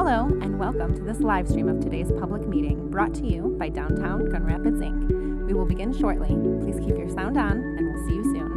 Hello, and welcome to this live stream of today's public meeting brought to you by Downtown Gun Rapids, Inc. We will begin shortly. Please keep your sound on, and we'll see you soon.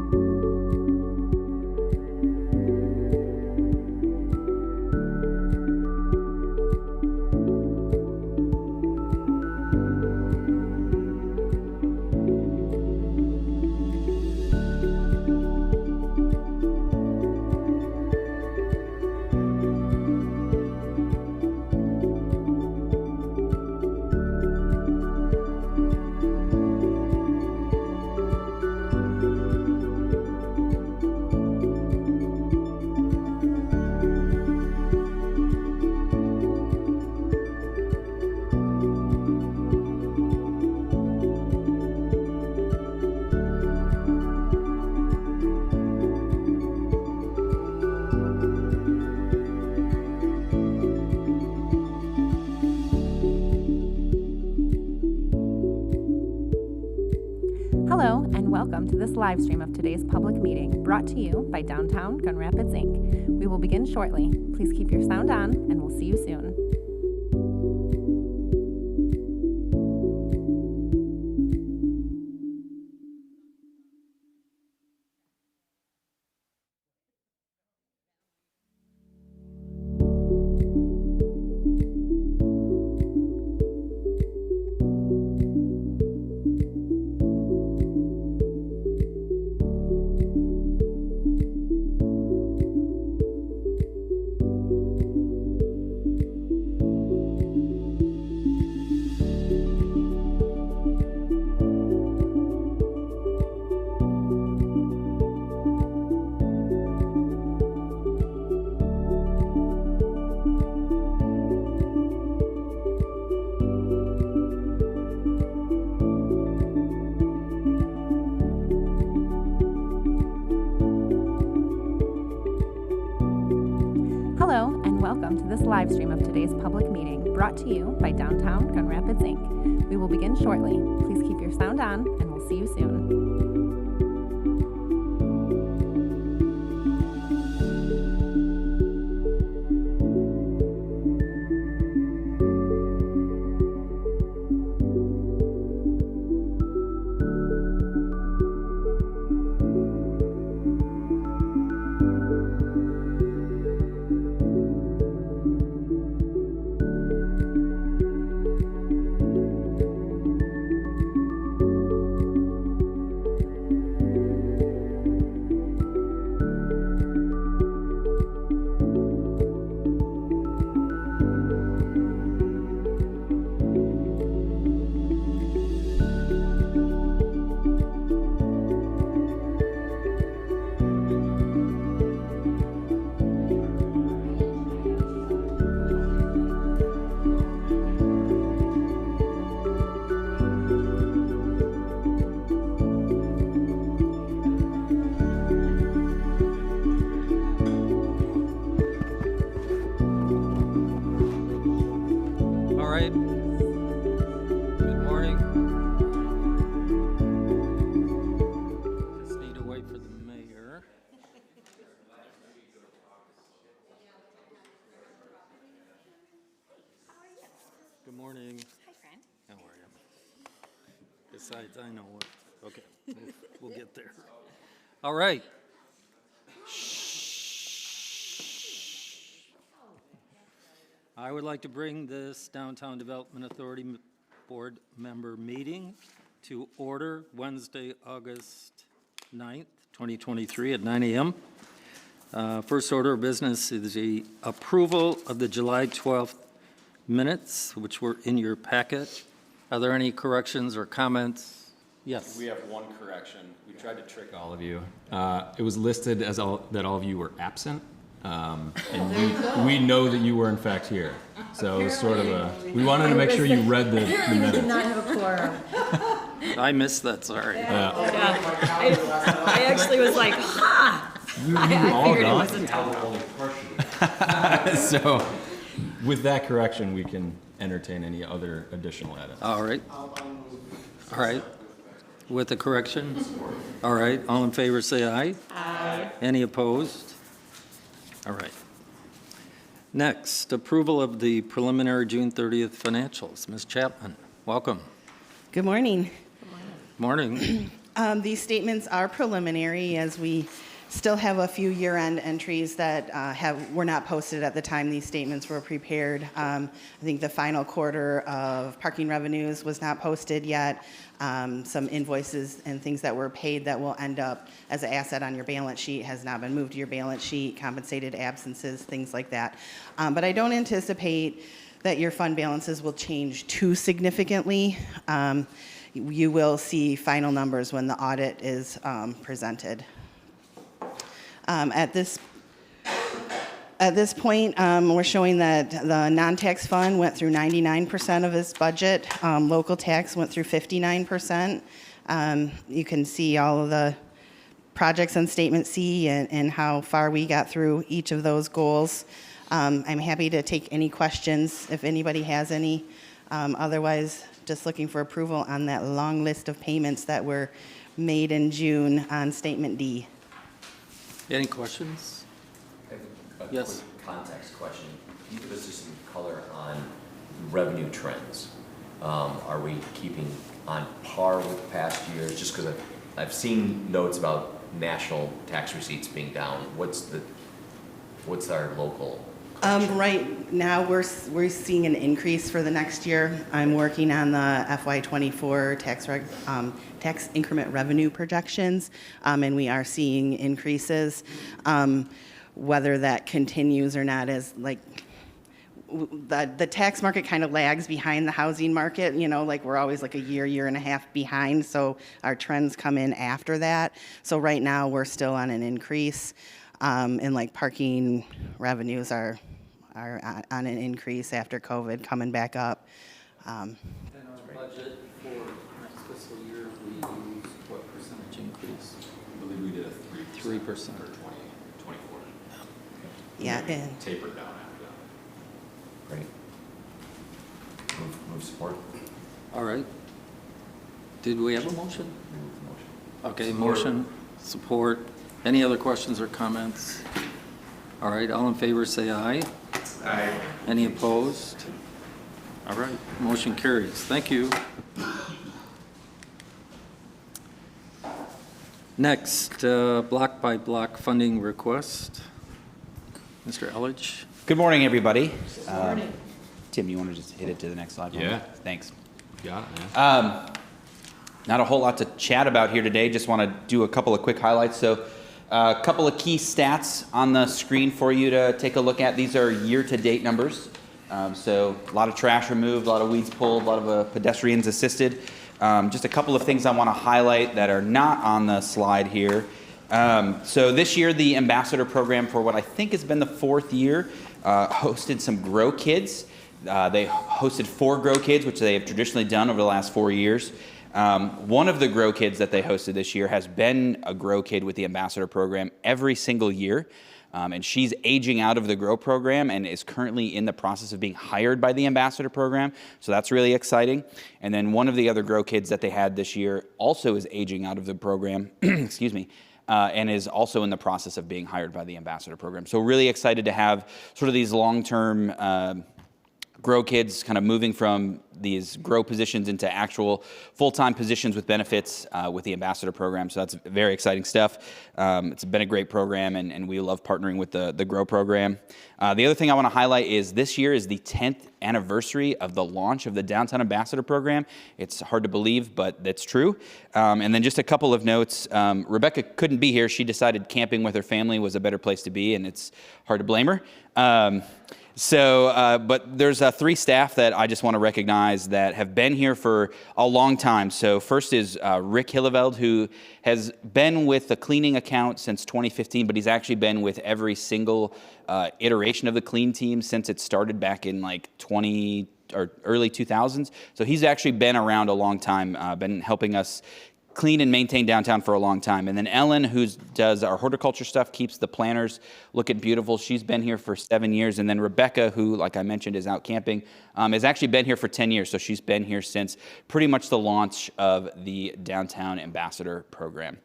Hello, and welcome to this live stream of today's public meeting brought to you by Downtown Gun Rapids, Inc. We will begin shortly. Please keep your sound on, and we'll see you soon. Hello, and welcome to this live stream of today's public meeting brought to you by Downtown Gun Rapids, Inc. We will begin shortly. Please keep your sound on, and we'll see you soon. I know what. Okay, we'll get there. All right. I would like to bring this Downtown Development Authority Board member meeting to order Wednesday, August 9th, 2023 at 9 a.m. First order of business is the approval of the July 12th minutes, which were in your packet. Are there any corrections or comments? Yes. We have one correction. We tried to trick all of you. It was listed as that all of you were absent, and we know that you were in fact here. So it was sort of we wanted to make sure you read the minutes. We did not have a quorum. I missed that, sorry. Yeah. I actually was like, ha! I figured it wasn't total. So with that correction, we can entertain any other additional edits. All right. All right. With the correction? All right. All in favor say aye. Aye. Any opposed? All right. Next, approval of the preliminary June 30th financials. Ms. Chapman, welcome. Good morning. Morning. These statements are preliminary as we still have a few year-end entries that were not posted at the time these statements were prepared. I think the final quarter of parking revenues was not posted yet. Some invoices and things that were paid that will end up as an asset on your balance sheet has not been moved to your balance sheet, compensated absences, things like that. But I don't anticipate that your fund balances will change too significantly. You will see final numbers when the audit is presented. At this point, we're showing that the non-tax fund went through 99% of its budget. Local tax went through 59%. You can see all of the projects on Statement C and how far we got through each of those goals. I'm happy to take any questions if anybody has any. Otherwise, just looking for approval on that long list of payments that were made in June on Statement D. Any questions? I have a Yes. quick context question. Can you give us just some color on revenue trends? Are we keeping on par with past years? Just because I've seen notes about national tax receipts being down. What's our local? Right now, we're seeing an increase for the next year. I'm working on the FY24 tax increment revenue projections, and we are seeing increases. Whether that continues or not is like the tax market kind of lags behind the housing market. You know, like we're always like a year and a half behind. So our trends come in after that. So right now, we're still on an increase. And like parking revenues are on an increase after COVID, coming back up. And our budget for next fiscal year, we use what percentage increase? I believe we did a 3%. for 2024. Yeah, and Tapered down after that. Great. Move support. All right. Did we have a motion? Move the motion. Okay, Support. motion, support. Any other questions or comments? All right, all in favor, say aye. Aye. Any opposed? All right, motion carries. Thank you. Next, block by block funding request. Mr. Elledge. Good morning, everybody. Tim, you want to just hit it to the next slide? for me? Yeah. Thanks. Got it, man. Not a whole lot to chat about here today. Just want to do a couple of quick highlights. So a couple of key stats on the screen for you to take a look at. These are year-to-date numbers. So a lot of trash removed, a lot of weeds pulled, a lot of pedestrians assisted. Just a couple of things I want to highlight that are not on the slide here. So this year, the Ambassador Program, for what I think has been the fourth year, hosted some Grow Kids. They hosted 4 Grow Kids, which they have traditionally done over the last 4 years. One of the Grow Kids that they hosted this year has been a Grow Kid with the Ambassador Program every single year. And she's aging out of the Grow program and is currently in the process of being hired by the Ambassador Program. So that's really exciting. And then one of the other Grow Kids that they had this year also is aging out of the program, excuse me, and is also in the process of being hired by the Ambassador Program. So really excited to have sort of these long-term Grow Kids kind of moving from these Grow positions into actual full-time positions with benefits with the Ambassador Program. So that's very exciting stuff. It's been a great program, and we love partnering with the Grow program. The other thing I want to highlight is this year is the 10th anniversary of the launch of the Downtown Ambassador Program. It's hard to believe, but that's true. And then just a couple of notes. Rebecca couldn't be here. She decided camping with her family was a better place to be, and it's hard to blame her. But there's 3 staff that I just want to recognize that have been here for a long time. So first is Rick Hilleveld, who has been with the cleaning account since 2015, but he's actually been with every single iteration of the clean team since it started back in like early 2000s. So he's actually been around a long time, been helping us clean and maintain downtown for a long time. And then Ellen, who does our horticulture stuff, keeps the planters looking beautiful. She's been here for 7 years. And then Rebecca, who, like I mentioned, is out camping, has actually been here for 10 years. So she's been here since pretty much the launch of the Downtown Ambassador Program.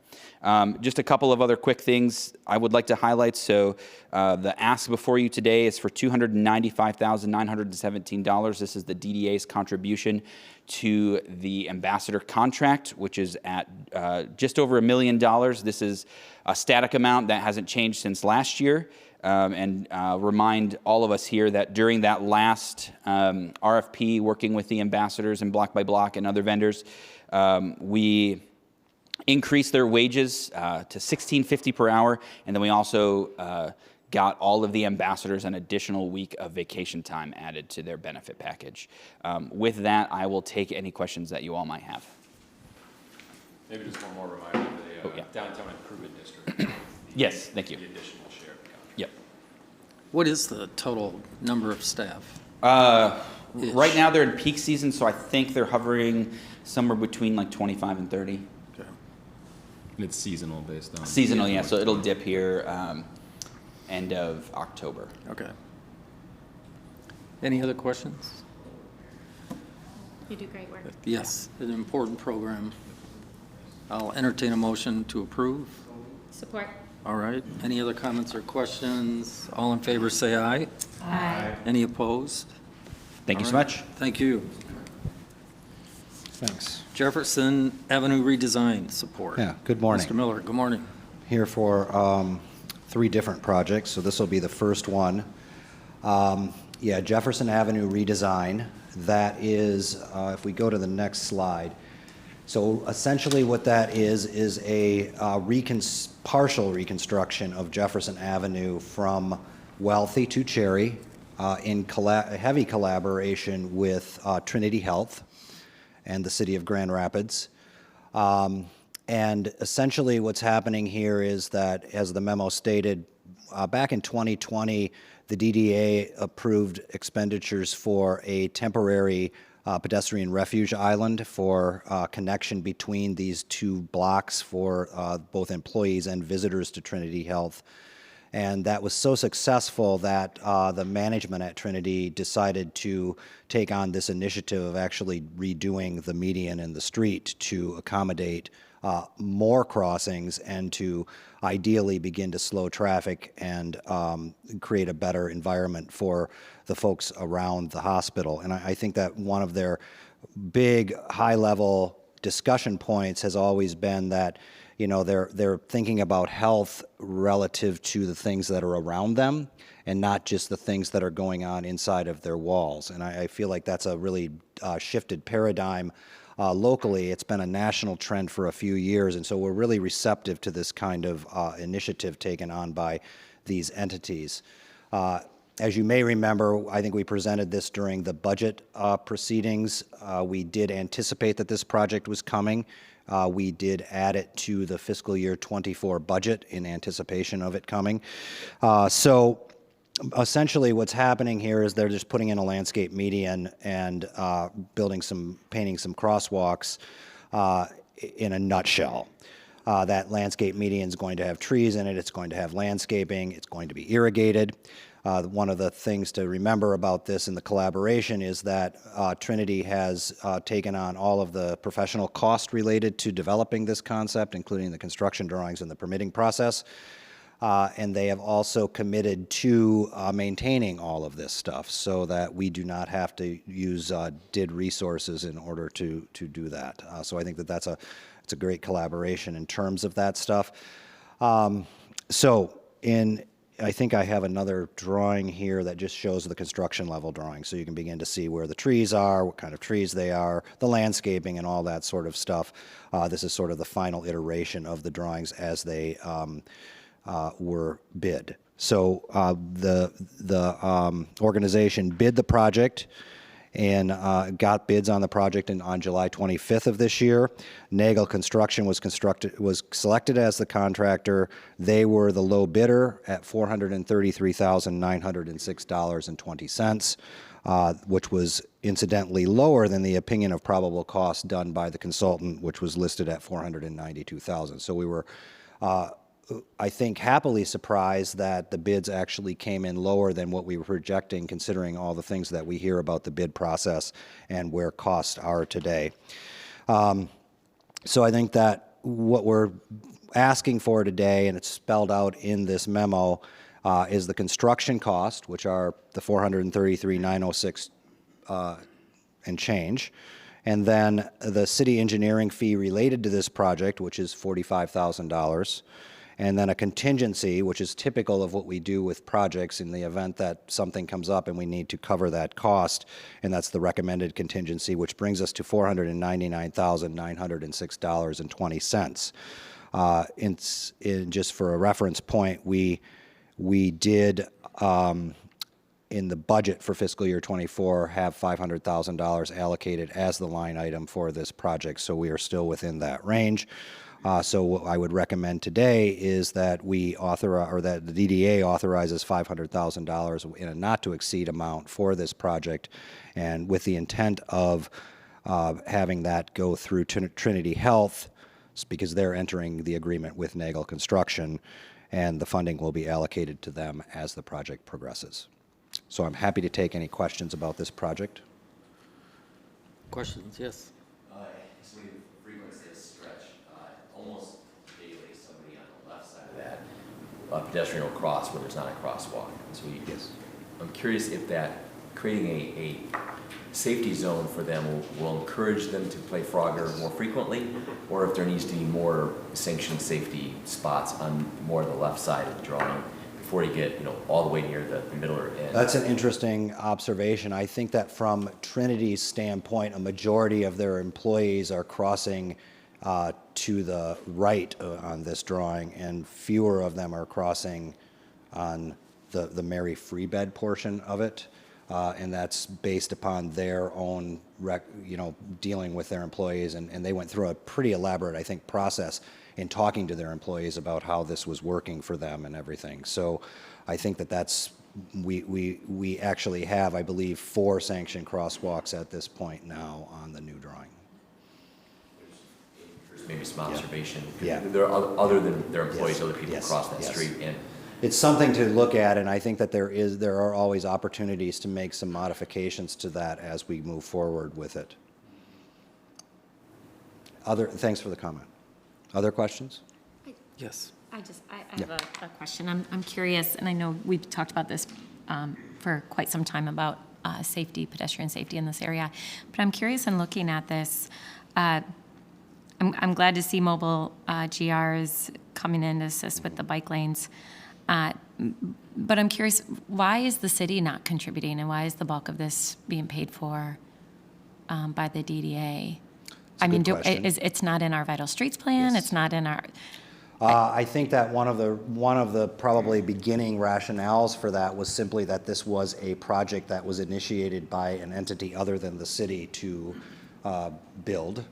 Just a couple of other quick things I would like to highlight. So the ask before you today is for $295,917. This is the DDA's contribution to the ambassador contract, which is at just over $1 million. This is a static amount that hasn't changed since last year. And remind all of us here that during that last RFP, working with the ambassadors and Block by Block and other vendors, we increased their wages to $16.50 per hour, and then we also got all of the ambassadors an additional week of vacation time added to their benefit package. With that, I will take any questions that you all might have. Maybe just one more reminder, the Downtown Improvement District. Yes, thank you. The additional share. Yep. What is the total number of staff? Right now they're in peak season, so I think they're hovering somewhere between like 25 and 30. Okay. And it's seasonal based on. Seasonal, yeah, so it'll dip here end of October. Okay. Any other questions? You do great work. Yes, an important program. I'll entertain a motion to approve. Support. All right. Any other comments or questions? All in favor, say aye. Aye. Any opposed? Thank you All so right. much. Thank you. Thanks. Jefferson Avenue redesign support. Yeah, good morning. Mr. Miller, good morning. Here for 3 different projects, so this will be the first one. Jefferson Avenue redesign. That is, if we go to the next slide, so essentially what that is a partial reconstruction of Jefferson Avenue from Wealthy to Cherry in heavy collaboration with Trinity Health and the city of Grand Rapids. And essentially what's happening here is that, as the memo stated, back in 2020, the DDA approved expenditures for a temporary pedestrian refuge island for connection between these 2 blocks for both employees and visitors to Trinity Health. And that was so successful that the management at Trinity decided to take on this initiative of actually redoing the median in the street to accommodate more crossings and to ideally begin to slow traffic and create a better environment for the folks around the hospital. And I think that one of their big high-level discussion points has always been that, you know, they're thinking about health relative to the things that are around them and not just the things that are going on inside of their walls. And I feel like that's a really shifted paradigm locally. It's been a national trend for a few years, and so we're really receptive to this kind of initiative taken on by these entities. As you may remember, I think we presented this during the budget proceedings. We did anticipate that this project was coming. We did add it to the fiscal year 24 budget in anticipation of it coming. So essentially what's happening here is they're just putting in a landscape median and painting some crosswalks in a nutshell. That landscape median is going to have trees in it, it's going to have landscaping, it's going to be irrigated. One of the things to remember about this in the collaboration is that Trinity has taken on all of the professional cost related to developing this concept, including the construction drawings and the permitting process. And they have also committed to maintaining all of this stuff so that we do not have to use DID resources in order to do that. So I think that it's a great collaboration in terms of that stuff. I think I have another drawing here that just shows the construction level drawing, so you can begin to see where the trees are, what kind of trees they are, the landscaping and all that sort of stuff. This is sort of the final iteration of the drawings as they were bid. So the organization bid the project and got bids on the project on July 25th of this year. Nagel Construction was selected as the contractor. They were the low bidder at $433,906.20, which was incidentally lower than the opinion of probable cost done by the consultant, which was listed at $492,000. So we were I think, happily surprised that the bids actually came in lower than what we were projecting, considering all the things that we hear about the bid process and where costs are today. So I think that what we're asking for today, and it's spelled out in this memo, is the construction cost, which are the $433,906 and change, and then the city engineering fee related to this project, which is $45,000, and then a contingency, which is typical of what we do with projects in the event that something comes up and we need to cover that cost, and that's the recommended contingency, which brings us to $499,906.20. Just for a reference point, we did, in the budget for fiscal year '24, have $500,000 allocated as the line item for this project, so we are still within that range. So what I would recommend today is that we authorize, or that the DDA authorizes $500,000 in a not-to-exceed amount for this project, and with the intent of having that go through Trinity Health, because they're entering the agreement with Nagel Construction, and the funding will be allocated to them as the project progresses. So I'm happy to take any questions about this project. Questions? Yes. So we frequently see a stretch, almost daily, somebody on the left side of that pedestrian will cross where there's not a crosswalk. So I'm curious if that creating a safety zone for them will encourage them to play Frogger more frequently, or if there needs to be more sanctioned safety spots on more of the left side of the drawing before you get, all the way near the middle or end. That's an interesting observation. I think that from Trinity's standpoint, a majority of their employees are crossing to the right on this drawing, and fewer of them are crossing on the Mary Free Bed portion of it. And that's based upon their own, dealing with their employees, and they went through a pretty elaborate, I think, process in talking to their employees about how this was working for them and everything. So I think we actually have, I believe, 4 sanctioned crosswalks at this point now on the new drawing. Maybe some observation. Yeah. There are other than their employees, Yes. other people Yes. cross that Yes. street, and It's something to look at, and I think that there are always opportunities to make some modifications to that as we move forward with it. Thanks for the comment. Other questions? Yes. I have a question. I'm curious, and I know we've talked about this for quite some time about safety, pedestrian safety in this area, but I'm curious in looking at this, I'm glad to see mobile GRs coming in to assist with the bike lanes. But I'm curious, why is the city not contributing, and why is the bulk of this being paid for by the DDA? I mean, it's not in our Vital Streets plan. Yes. It's not in our. I think that one of the probably beginning rationales for that was simply that this was a project that was initiated by an entity other than the city to build.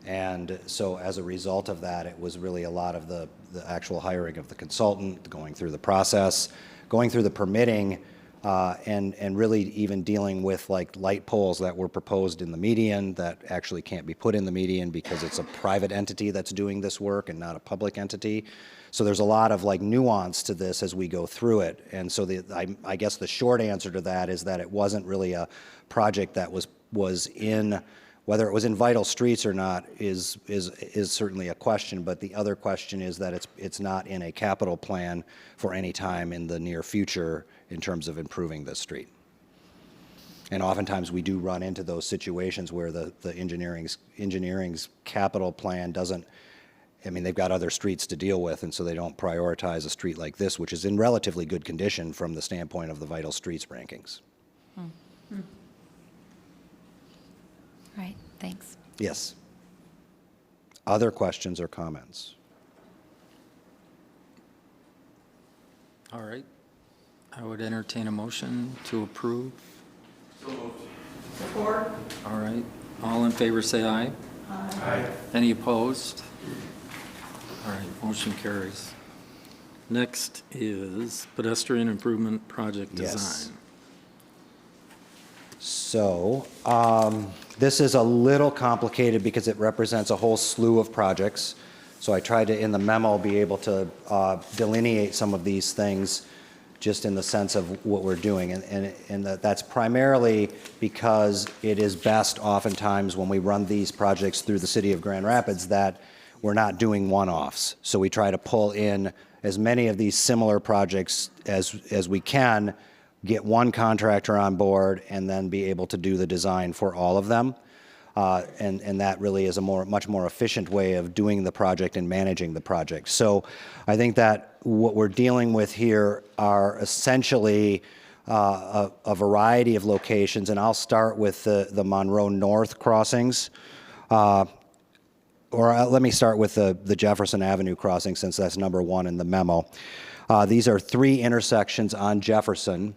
And so as a result of that, it was really a lot of the actual hiring of the consultant, going through the process, going through the permitting, and really even dealing with like light poles that were proposed in the median that actually can't be put in the median because it's a private entity that's doing this work and not a public entity. So there's a lot of like nuance to this as we go through it. And so I guess the short answer to that is that it wasn't really a project that was in. Whether it was in Vital Streets or not is certainly a question, but the other question is that it's not in a capital plan for any time in the near future in terms of improving this street. And oftentimes we do run into those situations where the engineering's capital plan doesn't, I mean, they've got other streets to deal with, and so they don't prioritize a street like this, which is in relatively good condition from the standpoint of the Vital Streets rankings. Right, thanks. Yes. Other questions or comments? All right. I would entertain a motion to approve. So moved. Support. All right. All in favor, say aye. Aye. Any opposed? All right, motion carries. Next is pedestrian improvement project Yes. design. So, this is a little complicated because it represents a whole slew of projects. So I tried to, in the memo, be able to delineate some of these things just in the sense of what we're doing. And that's primarily because it is best oftentimes when we run these projects through the city of Grand Rapids that we're not doing one-offs. So we try to pull in as many of these similar projects as we can, get one contractor on board, and then be able to do the design for all of them. And that really is a much more efficient way of doing the project and managing the project. So I think that what we're dealing with here are essentially a variety of locations, and I'll start with the Monroe North crossings. Let me start with the Jefferson Avenue crossing, since that's number one in the memo. These are 3 intersections on Jefferson.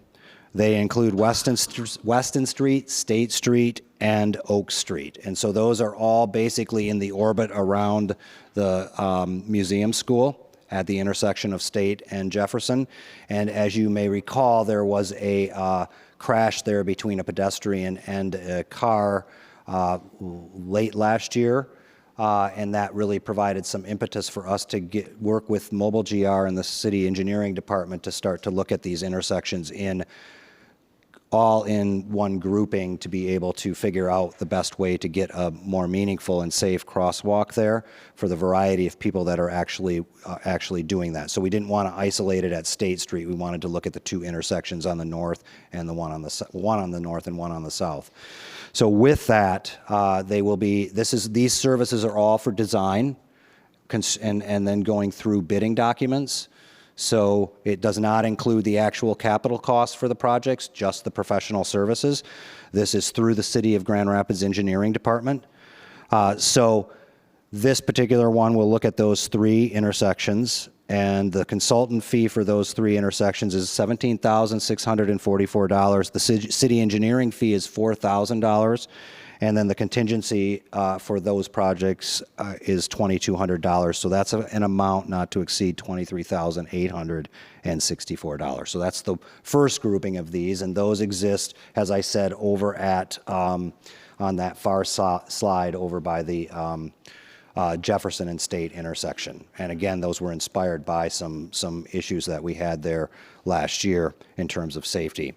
They include Weston Street, State Street, and Oak Street. And so those are all basically in the orbit around the museum school at the intersection of State and Jefferson. And as you may recall, there was a crash there between a pedestrian and a car late last year. And that really provided some impetus for us to work with Mobile GR and the city engineering department to start to look at these intersections all in one grouping, to be able to figure out the best way to get a more meaningful and safe crosswalk there for the variety of people that are actually doing that. So we didn't want to isolate it at State Street. We wanted to look at the 2 intersections on the north and the one on the north and one on the south. So with that, these services are all for design and then going through bidding documents. So it does not include the actual capital costs for the projects, just the professional services. This is through the City of Grand Rapids Engineering Department. So this particular one will look at those 3 intersections, and the consultant fee for those 3 intersections is $17,644. The city engineering fee is $4,000. And then the contingency for those projects is $2,200. So that's an amount not to exceed $23,864. So that's the first grouping of these, and those exist, as I said, over at on that far slide over by the Jefferson and State intersection. And again, those were inspired by some issues that we had there last year in terms of safety.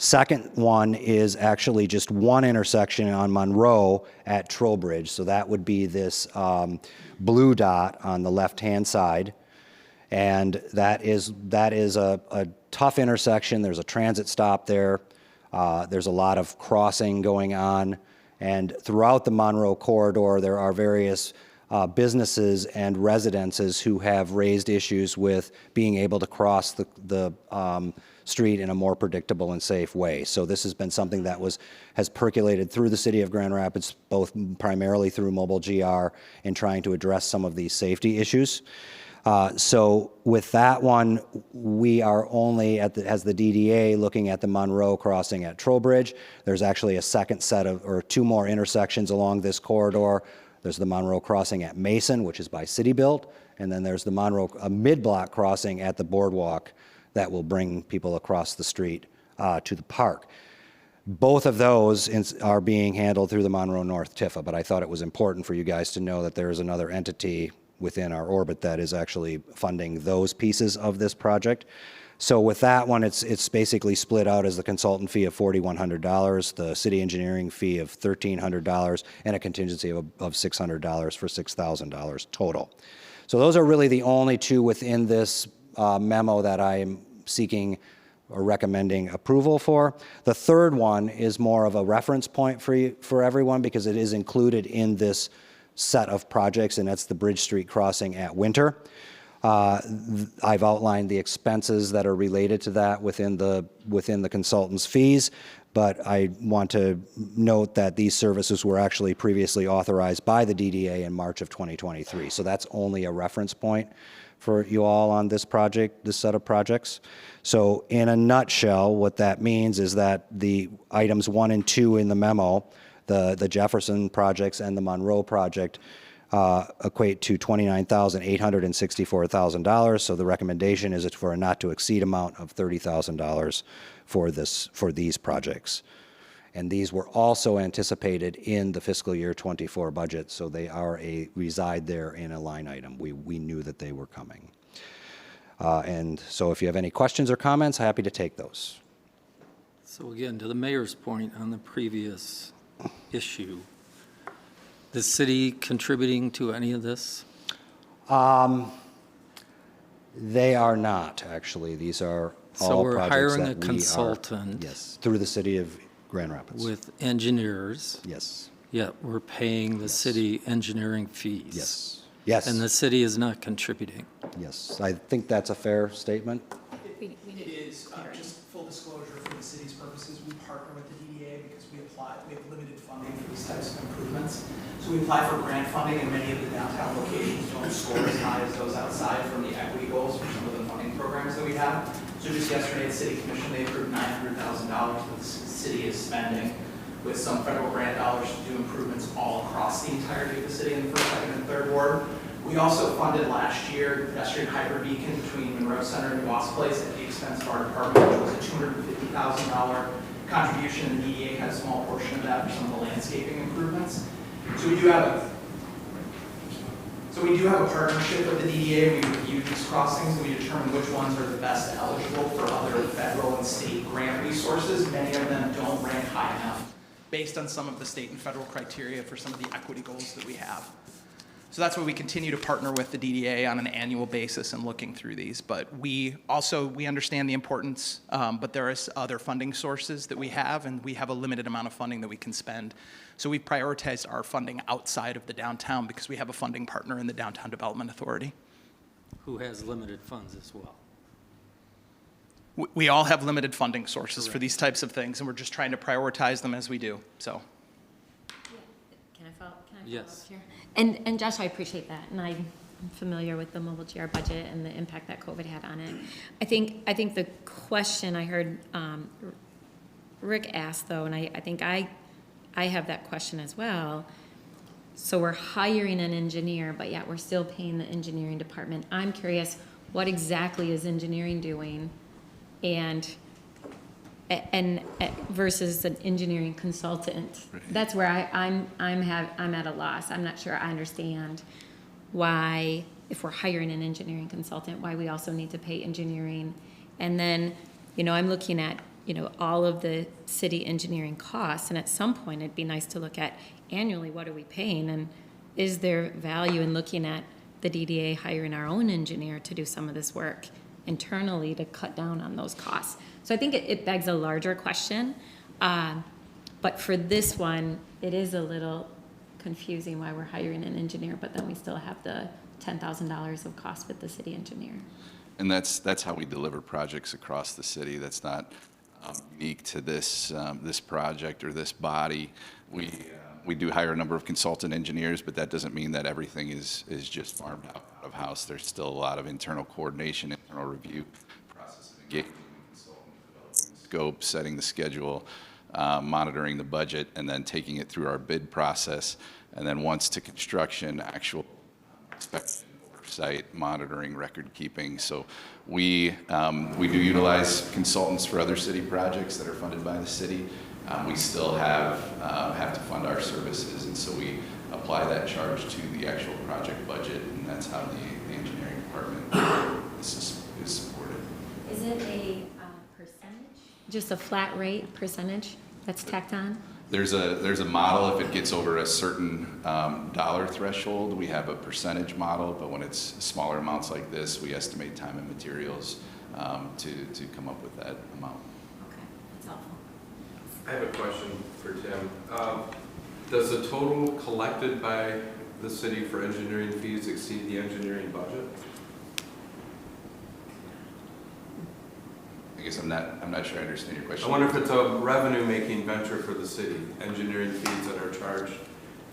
Second one is actually just one intersection on Monroe at Trowbridge. So that would be this blue dot on the left-hand side. And that is a tough intersection. There's a transit stop there. There's a lot of crossing going on. And throughout the Monroe corridor, there are various businesses and residences who have raised issues with being able to cross the street in a more predictable and safe way. So this has been something that has percolated through the city of Grand Rapids, both primarily through Mobile GR, in trying to address some of these safety issues. So with that one, we are only as the DDA looking at the Monroe crossing at Trowbridge. There's actually a second set or 2 more intersections along this corridor. There's the Monroe crossing at Mason, which is by City Built, and then there's the Monroe mid-block crossing at the boardwalk that will bring people across the street to the park. Both of those are being handled through the Monroe North TIFA, but I thought it was important for you guys to know that there is another entity within our orbit that is actually funding those pieces of this project. So with that one, it's basically split out as the consultant fee of $4,100, the city engineering fee of $1,300, and a contingency of $600 for $6,000 total. So those are really the only 2 within this memo that I am seeking or recommending approval for. The third one is more of a reference point for everyone, because it is included in this set of projects, and that's the Bridge Street crossing at Winter. I've outlined the expenses that are related to that within the consultant's fees, but I want to note that these services were actually previously authorized by the DDA in March of 2023. So that's only a reference point for you all on this project, this set of projects. So in a nutshell, what that means is that the items 1 and 2 in the memo, the Jefferson projects and the Monroe project, equate to $29,864,000. So the recommendation is for a not to exceed amount of $30,000 for these projects. And these were also anticipated in the fiscal year 24 budget, so they reside there in a line item. We knew that they were coming. And so if you have any questions or comments, happy to take those. So again, to the mayor's point on the previous issue, the city contributing to any of this? They are not, actually. These are So all we're projects hiring a that we are. consultant. Yes, through the city of Grand Rapids. With engineers, Yes, yet we're paying the city engineering fees. yes, yes, And the city is not contributing. yes. I think that's a fair statement. It is, just full disclosure for the city's purposes, we partner with the DDA because we have limited funding for these types of improvements. So we apply for grant funding, and many of the downtown locations don't score as high as those outside from the equity goals for some of the funding programs that we have. So just yesterday at City Commission, they approved $900,000 that the city is spending with some federal grant dollars to do improvements all across the entirety of the city in the first, second, and third ward. We also funded last year pedestrian hyper beacon between Monroe Center and Ross Place at the expense of our department, which was a $250,000 contribution. The DDA had a small portion of that for some of the landscaping improvements. So we do have a partnership with the DDA. We review these crossings and we determine which ones are the best eligible for other federal and state grant resources. Many of them don't rank high enough based on some of the state and federal criteria for some of the equity goals that we have. So that's why we continue to partner with the DDA on an annual basis and looking through these. But we understand the importance, but there are other funding sources that we have, and we have a limited amount of funding that we can spend. So we prioritize our funding outside of the downtown because we have a funding partner in the Downtown Development Authority. Who has limited funds as well. We all have limited funding sources for these types of things, and we're just trying to prioritize them as we do, so. Can I follow Yes. up here? And Josh, I appreciate that, and I'm familiar with the mobile GR budget and the impact that COVID had on it. I think the question I heard Rick ask, though, and I think I have that question as well. So we're hiring an engineer, but yet we're still paying the engineering department. I'm curious, what exactly is engineering doing, and versus an engineering consultant? That's where I'm at a loss. I'm not sure I understand why, if we're hiring an engineering consultant, why we also need to pay engineering. And then, I'm looking at, all of the city engineering costs, and at some point, it'd be nice to look at annually, what are we paying? And is there value in looking at the DDA hiring our own engineer to do some of this work internally to cut down on those costs? So I think it begs a larger question. But for this one, it is a little confusing why we're hiring an engineer, but then we still have the $10,000 of cost with the city engineer. And that's how we deliver projects across the city. That's not unique to this project or this body. We do hire a number of consultant engineers, but that doesn't mean that everything is just farmed out of house. There's still a lot of internal coordination, internal review process of engaging consultant, developing the scope, setting the schedule, monitoring the budget, and then taking it through our bid process. And then once to construction, actual inspection, oversight, monitoring, record keeping. So we do utilize consultants for other city projects that are funded by the city. We still have to fund our services, and so we apply that charge to the actual project budget, and that's how the engineering department is supported. Is it a percentage? Just a flat rate percentage that's tacked on? There's a model. If it gets over a certain dollar threshold, we have a percentage model, but when it's smaller amounts like this, we estimate time and materials to come up with that amount. Okay, that's helpful. I have a question for Tim. Does the total collected by the city for engineering fees exceed the engineering budget? I guess I'm not sure I understand your question. I wonder if it's a revenue-making venture for the city. Engineering fees that are charged,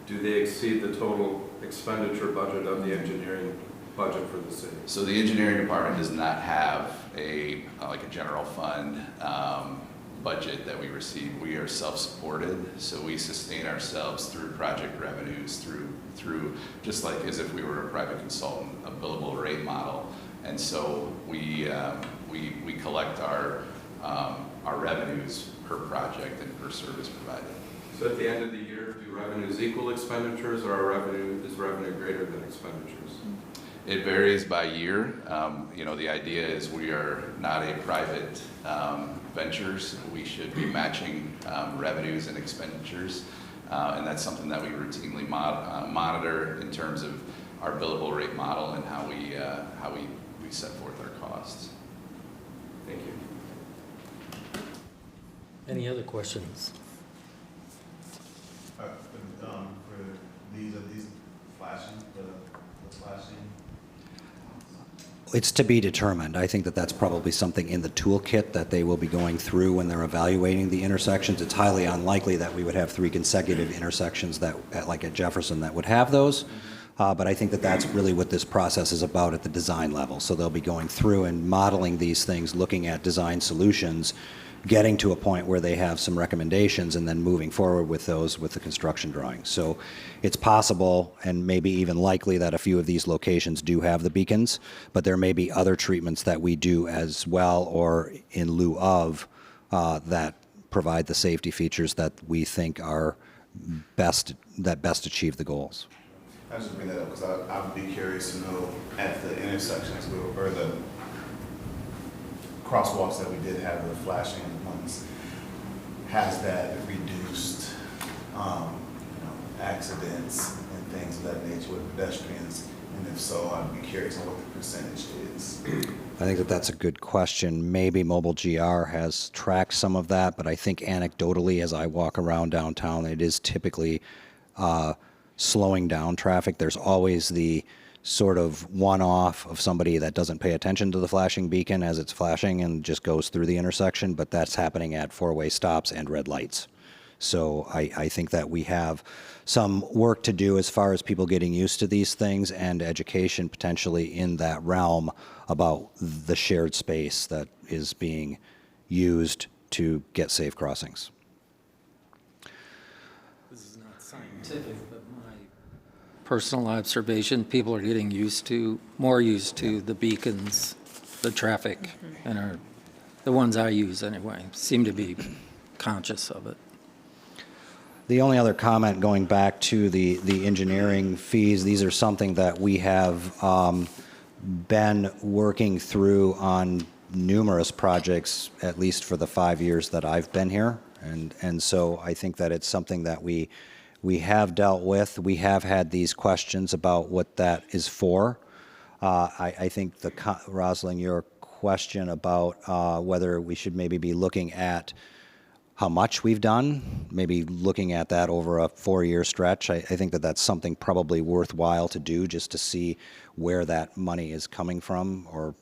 do they exceed the total expenditure budget of the engineering budget for the city? So the engineering department does not have a general fund budget that we receive. We are self-supported, so we sustain ourselves through project revenues, through just like as if we were a private consultant, a billable rate model. And so we collect our revenues per project and per service provided. So at the end of the year, do revenues equal expenditures, or is revenue greater than expenditures? It varies by year. The idea is we are not a private ventures. We should be matching revenues and expenditures. And that's something that we routinely monitor in terms of our billable rate model and how we set forth our costs. Thank you. Any other questions? For these, are these flashing, the flashing? It's to be determined. I think that that's probably something in the toolkit that they will be going through when they're evaluating the intersections. It's highly unlikely that we would have 3 consecutive intersections that, like at Jefferson, that would have those. But I think that that's really what this process is about at the design level. So they'll be going through and modeling these things, looking at design solutions, getting to a point where they have some recommendations, and then moving forward with those with the construction drawings. So it's possible and maybe even likely that a few of these locations do have the beacons, but there may be other treatments that we do as well or in lieu of that provide the safety features that we think are best achieve the goals. I just bring that up because I would be curious to know at the intersections or the crosswalks that we did have, the flashing ones, has that reduced, accidents and things of that nature with pedestrians? And if so, I'd be curious on what the percentage is. I think that that's a good question. Maybe Mobile GR has tracked some of that, but I think anecdotally, as I walk around downtown, it is typically slowing down traffic. There's always the sort of one-off of somebody that doesn't pay attention to the flashing beacon as it's flashing and just goes through the intersection, but that's happening at 4-way stops and red lights. So I think that we have some work to do as far as people getting used to these things and education potentially in that realm about the shared space that is being used to get safe crossings. This is not scientific, but my personal observation, people are getting more used to the beacons, the traffic, and the ones I use anyway, seem to be conscious of it. The only other comment going back to the engineering fees, these are something that we have been working through on numerous projects, at least for the 5 years that I've been here. And so I think that it's something that we have dealt with. We have had these questions about what that is for. I think, Rosalind, your question about whether we should maybe be looking at how much we've done, maybe looking at that over a 4-year stretch. I think that that's something probably worthwhile to do just to see where that money is coming from or,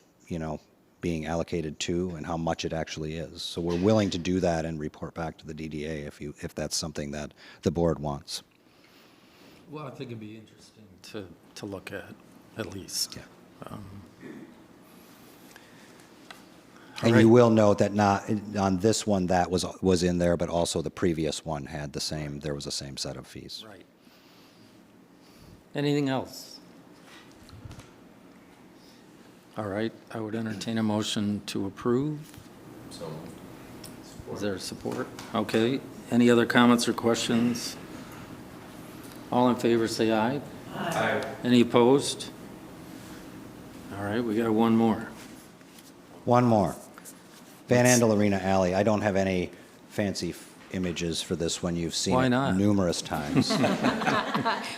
being allocated to and how much it actually is. So we're willing to do that and report back to the DDA if that's something that the board wants. Well, I think it'd be interesting to look at least. Yeah. And you will note that not on this one that was in there, but also the previous one had there was the same set of fees. Right. Anything else? All right, I would entertain a motion to approve. So, Is there support? Okay. Any other comments or questions? All in favor, say aye. Aye. Any opposed? All right, we got one more. One more. Van Andel Arena Alley. I don't have any fancy images for this one. You've seen Why it not? numerous times.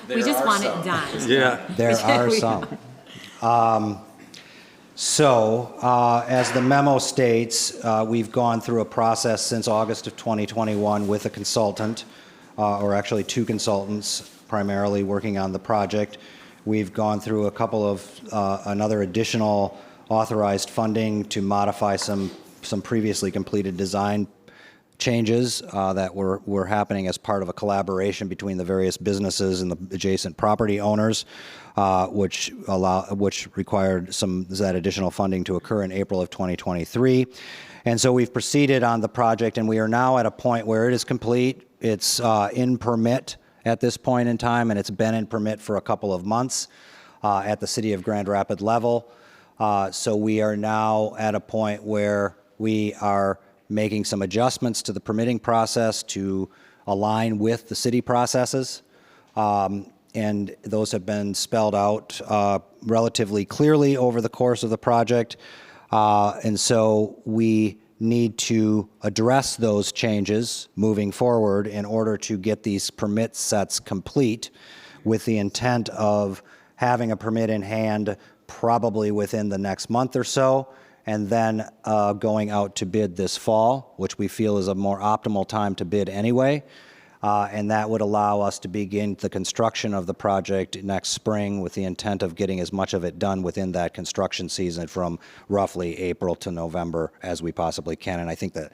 We just want it done. Yeah. There are some. As the memo states, we've gone through a process since August of 2021 with a consultant, or actually 2 consultants primarily working on the project. We've gone through a couple of another additional authorized funding to modify some previously completed design changes that were happening as part of a collaboration between the various businesses and the adjacent property owners, which required that additional funding to occur in April of 2023. And so we've proceeded on the project, and we are now at a point where it is complete. It's in permit at this point in time, and it's been in permit for a couple of months at the City of Grand Rapids level. So we are now at a point where we are making some adjustments to the permitting process to align with the city processes. And those have been spelled out relatively clearly over the course of the project. And so we need to address those changes moving forward in order to get these permit sets complete, with the intent of having a permit in hand probably within the next month or so, and then going out to bid this fall, which we feel is a more optimal time to bid anyway. And that would allow us to begin the construction of the project next spring, with the intent of getting as much of it done within that construction season from roughly April to November as we possibly can. And I think that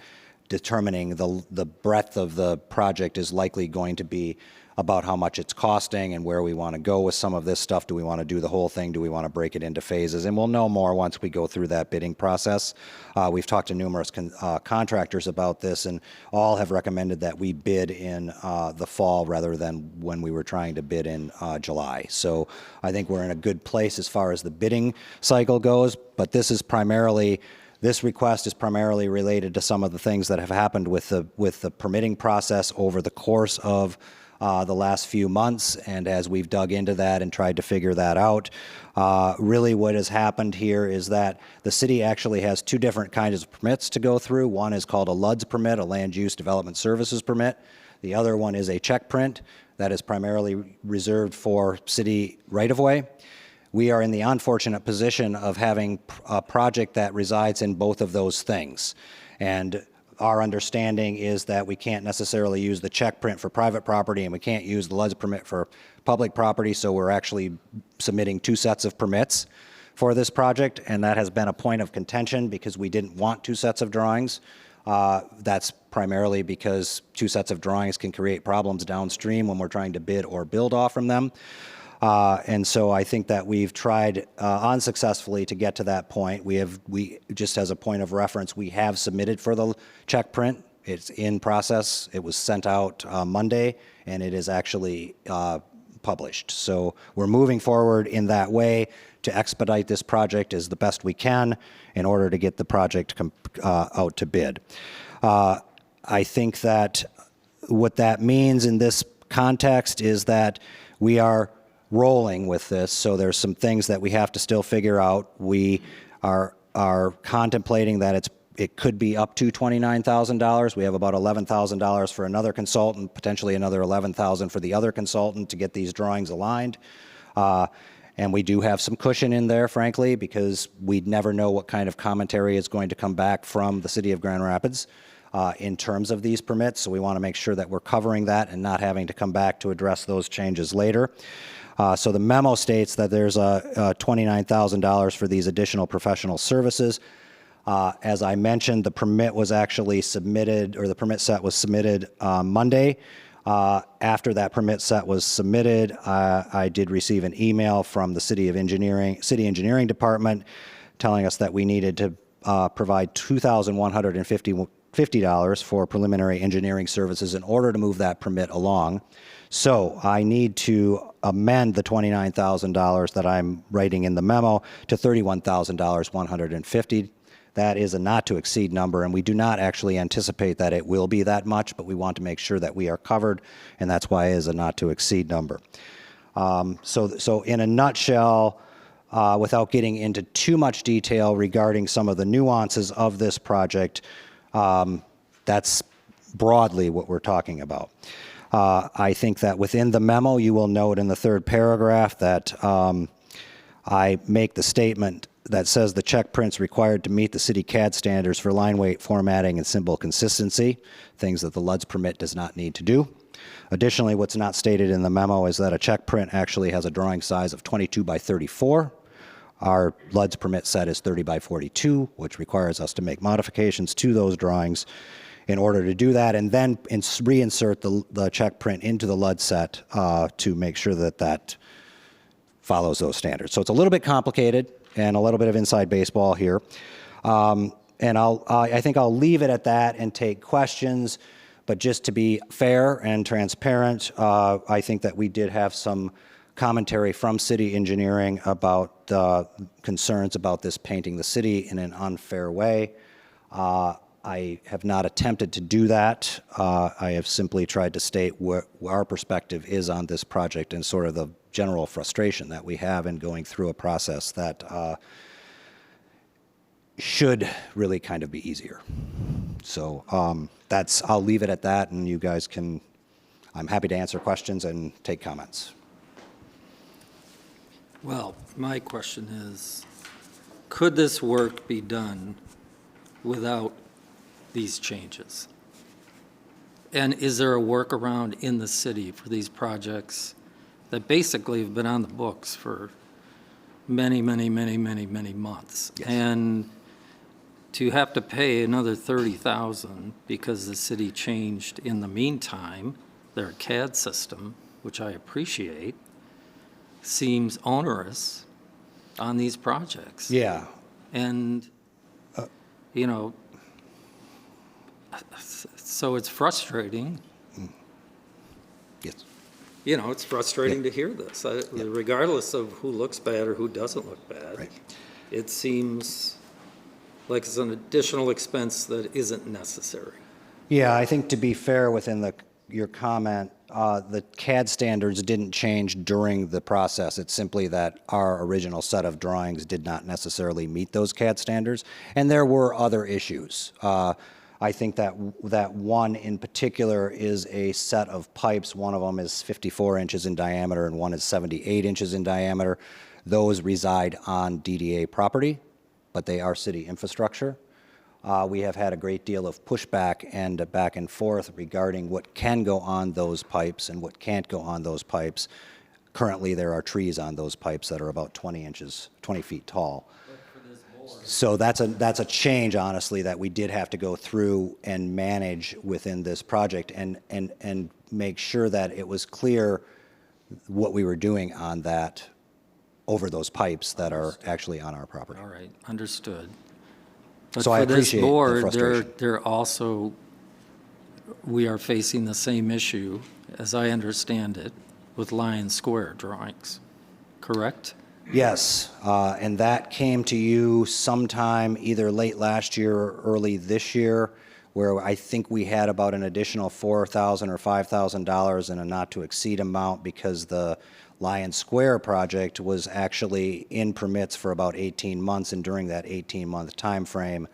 determining the breadth of the project is likely going to be about how much it's costing and where we want to go with some of this stuff. Do we want to do the whole thing? Do we want to break it into phases? And we'll know more once we go through that bidding process. We've talked to numerous contractors about this, and all have recommended that we bid in the fall rather than when we were trying to bid in July. So I think we're in a good place as far as the bidding cycle goes, but this request is primarily related to some of the things that have happened with the permitting process over the course of the last few months, and as we've dug into that and tried to figure that out, really what has happened here is that the city actually has two different kinds of permits to go through. One is called a LUDS permit, a Land Use Development Services permit. The other one is a check print that is primarily reserved for city right-of-way. We are in the unfortunate position of having a project that resides in both of those things. And our understanding is that we can't necessarily use the check print for private property, and we can't use the LUDS permit for public property, so we're actually submitting two sets of permits for this project, and that has been a point of contention because we didn't want two sets of drawings. That's primarily because two sets of drawings can create problems downstream when we're trying to bid or build off from them. And so I think that we've tried unsuccessfully to get to that point. We just as a point of reference, we have submitted for the check print. It's in process. It was sent out Monday, and it is actually published. So we're moving forward in that way to expedite this project as the best we can in order to get the project out to bid. I think that what that means in this context is that we are rolling with this, so there's some things that we have to still figure out. We are contemplating that it could be up to $29,000. We have about $11,000 for another consultant, potentially another $11,000 for the other consultant to get these drawings aligned. And we do have some cushion in there, frankly, because we'd never know what kind of commentary is going to come back from the city of Grand Rapids in terms of these permits. So we want to make sure that we're covering that and not having to come back to address those changes later. So the memo states that there's $29,000 for these additional professional services. As I mentioned, the permit was actually submitted, or the permit set was submitted Monday. After that permit set was submitted, I did receive an email from the City Engineering Department telling us that we needed to provide $2,150 for preliminary engineering services in order to move that permit along. So I need to amend the $29,000 that I'm writing in the memo to $31,150. That is a not-to-exceed number, and we do not actually anticipate that it will be that much, but we want to make sure that we are covered, and that's why it is a not-to-exceed number. So in a nutshell, without getting into too much detail regarding some of the nuances of this project, that's broadly what we're talking about. I think that within the memo, you will note in the third paragraph that I make the statement that says the check print's required to meet the city CAD standards for line weight, formatting, and symbol consistency, things that the LUDS permit does not need to do. Additionally, what's not stated in the memo is that a check print actually has a drawing size of 22 by 34. Our LUDS permit set is 30 by 42, which requires us to make modifications to those drawings in order to do that, and then reinsert the check print into the LUDS set to make sure that that follows those standards. So it's a little bit complicated and a little bit of inside baseball here. And I think I'll leave it at that and take questions, but just to be fair and transparent, I think that we did have some commentary from city engineering about the concerns about this painting the city in an unfair way. I have not attempted to do that. I have simply tried to state what our perspective is on this project and sort of the general frustration that we have in going through a process that should really kind of be easier. So I'll leave it at that, and you guys can, I'm happy to answer questions and take comments. Well, my question is, could this work be done without these changes? And is there a workaround in the city for these projects that basically have been on the books for many, many, many, many, many months? Yes. And to have to pay another $30,000 because the city changed in the meantime their CAD system, which I appreciate, seems onerous on these projects. Yeah. And, you know, so it's frustrating. Yes. You know, it's frustrating to hear this, regardless of who looks bad or who doesn't look bad. Right. It seems like it's an additional expense that isn't necessary. Yeah, I think to be fair within your comment, the CAD standards didn't change during the process. It's simply that our original set of drawings did not necessarily meet those CAD standards, and there were other issues. I think that one in particular is a set of pipes. One of them is 54 inches in diameter and one is 78 inches in diameter. Those reside on DDA property, but they are city infrastructure. We have had a great deal of pushback and back and forth regarding what can go on those pipes and what can't go on those pipes. Currently, there are trees on those pipes that are about 20 feet tall. So that's a change, honestly, that we did have to go through and manage within this project and make sure that it was clear what we were doing on that over those pipes that are actually on our property. All right, understood. But So I for this appreciate the board, frustration. they're also, we are facing the same issue, as I understand it, with Lion Square drawings, correct? Yes, and that came to you sometime either late last year or early this year, where I think we had about an additional $4,000 or $5,000 in a not-to-exceed amount because the Lion Square project was actually in permits for about 18 months, and during that 18-month time frame,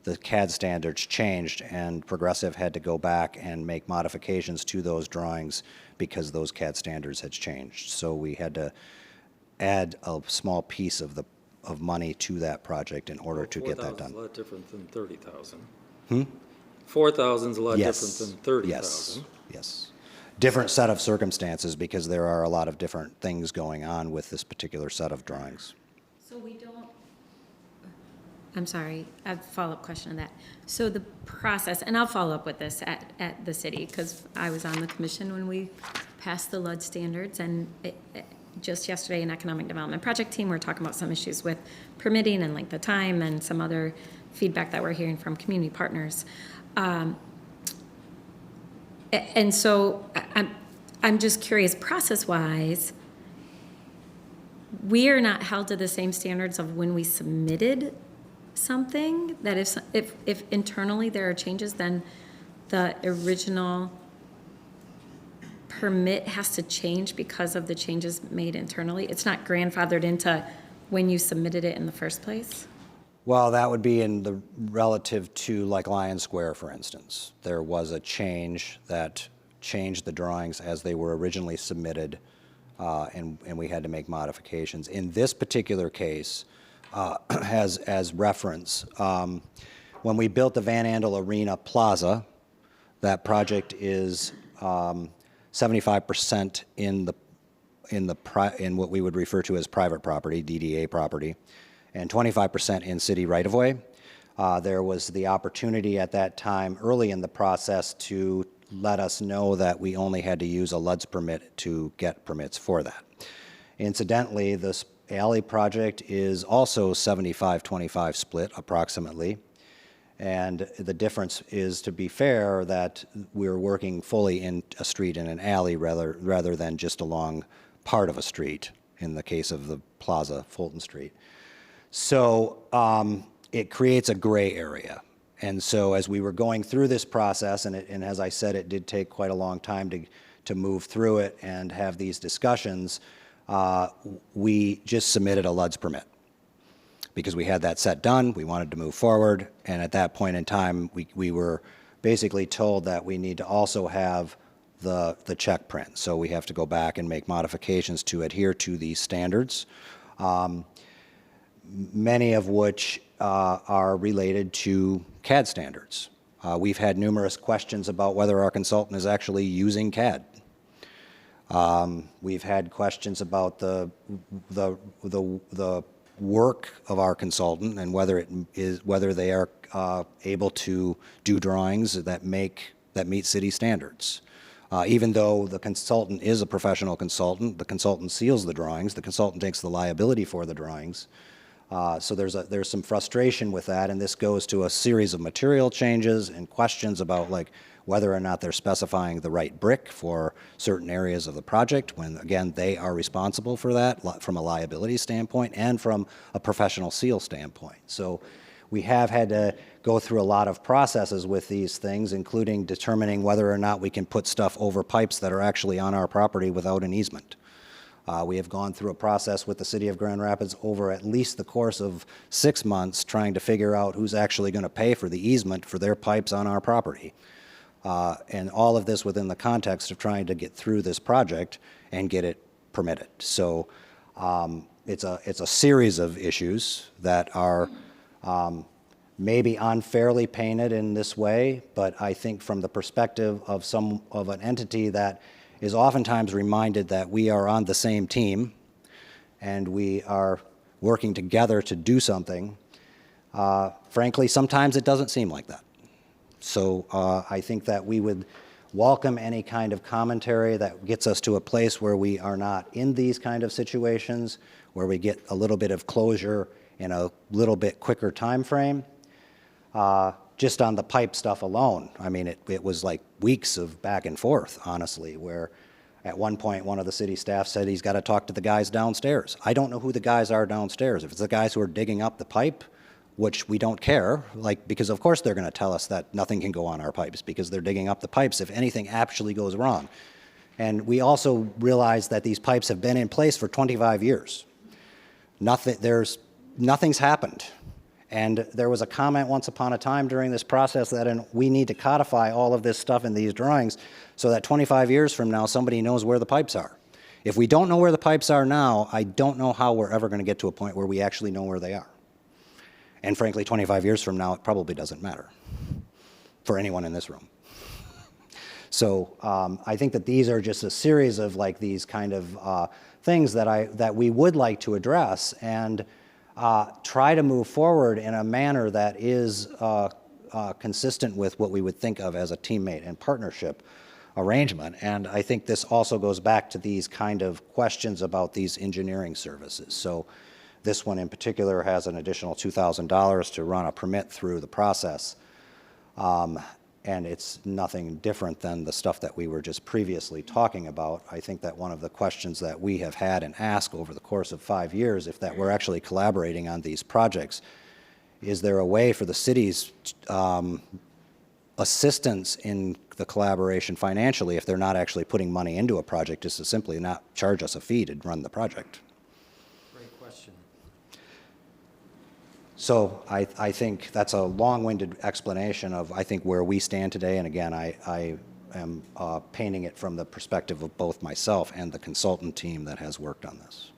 the CAD standards changed, and Progressive had to go back and make modifications to those drawings because those CAD standards had changed. So we had to add a small piece of money to that project in order to get that done. 4,000 is a lot different than 30,000. 4,000 is a lot Yes. different than 30,000. Yes, yes. Different set of circumstances because there are a lot of different things going on with this particular set of drawings. So we don't, I'm sorry, I have a follow-up question on that. So the process, and I'll follow up with this at the city, because I was on the commission when we passed the LUD standards, and just yesterday, an economic development project team, we're talking about some issues with permitting and length of time and some other feedback that we're hearing from community partners. And so I'm just curious, process-wise, we are not held to the same standards of when we submitted something, that if internally there are changes, then the original permit has to change because of the changes made internally? It's not grandfathered into when you submitted it in the first place? Well, that would be in the relative to like Lion Square, for instance. There was a change that changed the drawings as they were originally submitted, and we had to make modifications. In this particular case, as reference, when we built the Van Andel Arena Plaza, that project is 75% in what we would refer to as private property, DDA property, and 25% in city right-of-way. There was the opportunity at that time, early in the process, to let us know that we only had to use a LUDS permit to get permits for that. Incidentally, this alley project is also 75-25 split, approximately. And the difference is, to be fair, that we're working fully in a street in an alley rather than just along part of a street, in the case of the Plaza, Fulton Street. So it creates a gray area. And so as we were going through this process, and as I said, it did take quite a long time to move through it and have these discussions, we just submitted a LUDS permit. because we had that set done, we wanted to move forward, and at that point in time, we were basically told that we need to also have the check print. So we have to go back and make modifications to adhere to these standards, many of which are related to CAD standards. We've had numerous questions about whether our consultant is actually using CAD. We've had questions about the work of our consultant and whether they are able to do drawings that meet city standards. Even though the consultant is a professional consultant, the consultant seals the drawings, the consultant takes the liability for the drawings. So there's some frustration with that, and this goes to a series of material changes and questions about like whether or not they're specifying the right brick for certain areas of the project, when again they are responsible for that from a liability standpoint and from a professional seal standpoint. So we have had to go through a lot of processes with these things, including determining whether or not we can put stuff over pipes that are actually on our property without an easement. We have gone through a process with the City of Grand Rapids over at least the course of 6 months trying to figure out who's actually going to pay for the easement for their pipes on our property. And all of this within the context of trying to get through this project and get it permitted. So it's a series of issues that are maybe unfairly painted in this way, but I think from the perspective of an entity that is oftentimes reminded that we are on the same team and we are working together to do something, frankly, sometimes it doesn't seem like that. So I think that we would welcome any kind of commentary that gets us to a place where we are not in these kind of situations, where we get a little bit of closure in a little bit quicker time frame. Just on the pipe stuff alone, I mean, it was like weeks of back and forth, honestly, where at one point one of the city staff said he's got to talk to the guys downstairs. I don't know who the guys are downstairs. If it's the guys who are digging up the pipe, which we don't care, like, because of course they're going to tell us that nothing can go on our pipes because they're digging up the pipes if anything actually goes wrong. And we also realize that these pipes have been in place for 25 years. Nothing's happened. And there was a comment once upon a time during this process that we need to codify all of this stuff in these drawings so that 25 years from now somebody knows where the pipes are. If we don't know where the pipes are now, I don't know how we're ever going to get to a point where we actually know where they are. And frankly, 25 years from now, it probably doesn't matter for anyone in this room. So I think that these are just a series of like these kind of things that we would like to address and try to move forward in a manner that is consistent with what we would think of as a teammate and partnership arrangement. And I think this also goes back to these kind of questions about these engineering services. So this one in particular has an additional $2,000 to run a permit through the process. And it's nothing different than the stuff that we were just previously talking about. I think that one of the questions that we have had and asked over the course of 5 years, if that we're actually collaborating on these projects, is there a way for the city's assistance in the collaboration financially if they're not actually putting money into a project, just to simply not charge us a fee to run the project? Great question. So I think that's a long-winded explanation of, I think, where we stand today. And again, I am painting it from the perspective of both myself and the consultant team that has worked on this.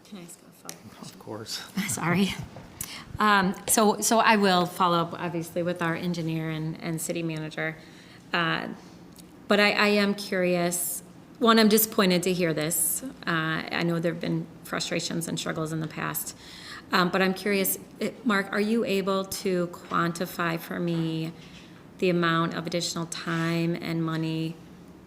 Can I ask a follow-up? Of course. Sorry. So I will follow up, obviously, with our engineer and city manager. But I am curious. One, I'm disappointed to hear this. I know there have been frustrations and struggles in the past. But I'm curious, Mark, are you able to quantify for me the amount of additional time and money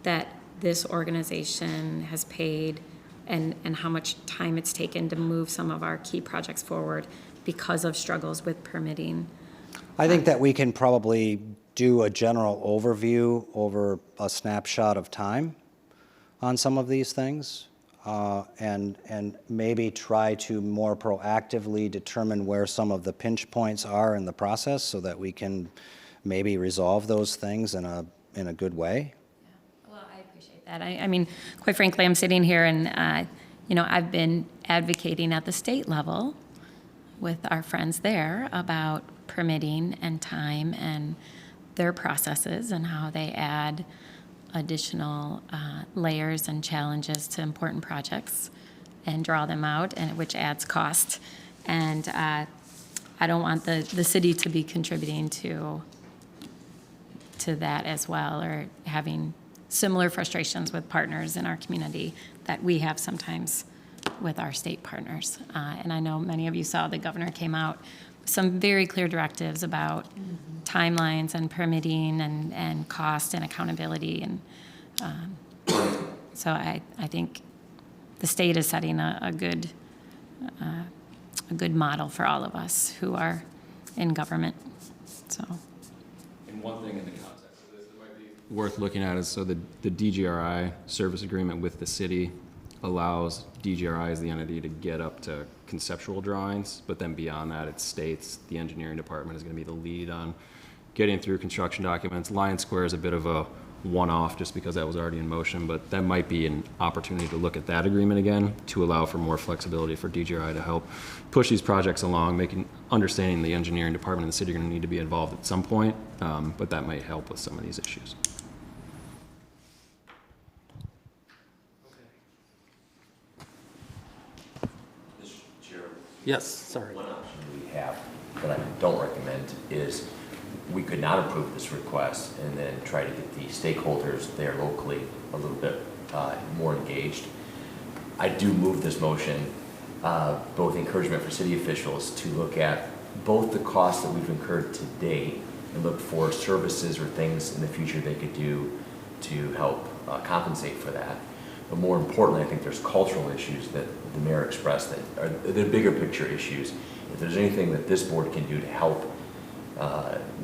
that this organization has paid and how much time it's taken to move some of our key projects forward because of struggles with permitting? I think that we can probably do a general overview over a snapshot of time on some of these things, and maybe try to more proactively determine where some of the pinch points are in the process so that we can maybe resolve those things in a good way. Yeah. Well, I appreciate that. I mean, quite frankly, I'm sitting here and I've been advocating at the state level with our friends there about permitting and time and their processes and how they add additional layers and challenges to important projects and draw them out, and which adds cost. And I don't want the city to be contributing to that as well, or having similar frustrations with partners in our community that we have sometimes with our state partners. And I know many of you saw the governor came out with some very clear directives about timelines and permitting and cost and accountability. And so I think the state is setting a good model for all of us who are in government. So. And one thing in the context of this that might be worth looking at is, so the DGRI service agreement with the city allows DGRI as the entity to get up to conceptual drawings, but then beyond that, it states the engineering department is going to be the lead on getting through construction documents. Lion Square is a bit of a one-off just because that was already in motion, but that might be an opportunity to look at that agreement again to allow for more flexibility for DGRI to help push these projects along, understanding the engineering department and the city are going to need to be involved at some point, but that might help with some of these issues. Yes, sorry. One option we have that I don't recommend is we could not approve this request and then try to get the stakeholders there locally a little bit more engaged. I do move this motion, both encouragement for city officials to look at both the costs that we've incurred to date and look for services or things in the future they could do to help compensate for that. But more importantly, I think there's cultural issues that the mayor expressed that are the bigger picture issues. If there's anything that this board can do to help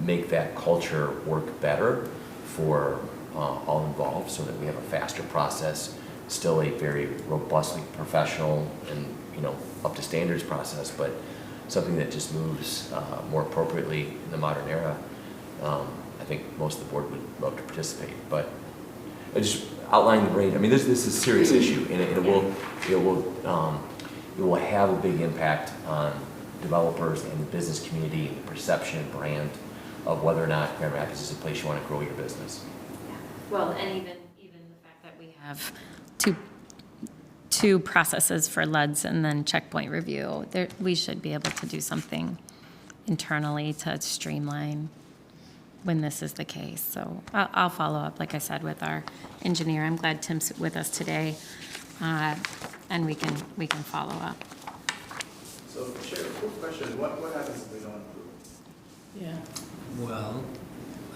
make that culture work better for all involved so that we have a faster process, still a very robustly professional and up to standards process, but something that just moves more appropriately in the modern era, I think most of the board would love to participate. But I just outline the range. I mean, this is a serious issue, and it will have a big impact on developers and the business community, and the perception and brand of whether or not Grand Rapids is a place you want to grow your business. Yeah. Well, and even the fact that we have two processes for LUDs and then checkpoint review, we should be able to do something internally to streamline when this is the case. So I'll follow up, like I said, with our engineer. I'm glad Tim's with us today, and we can follow up. So, Chair, quick question, what happens if we don't approve? Yeah. Well,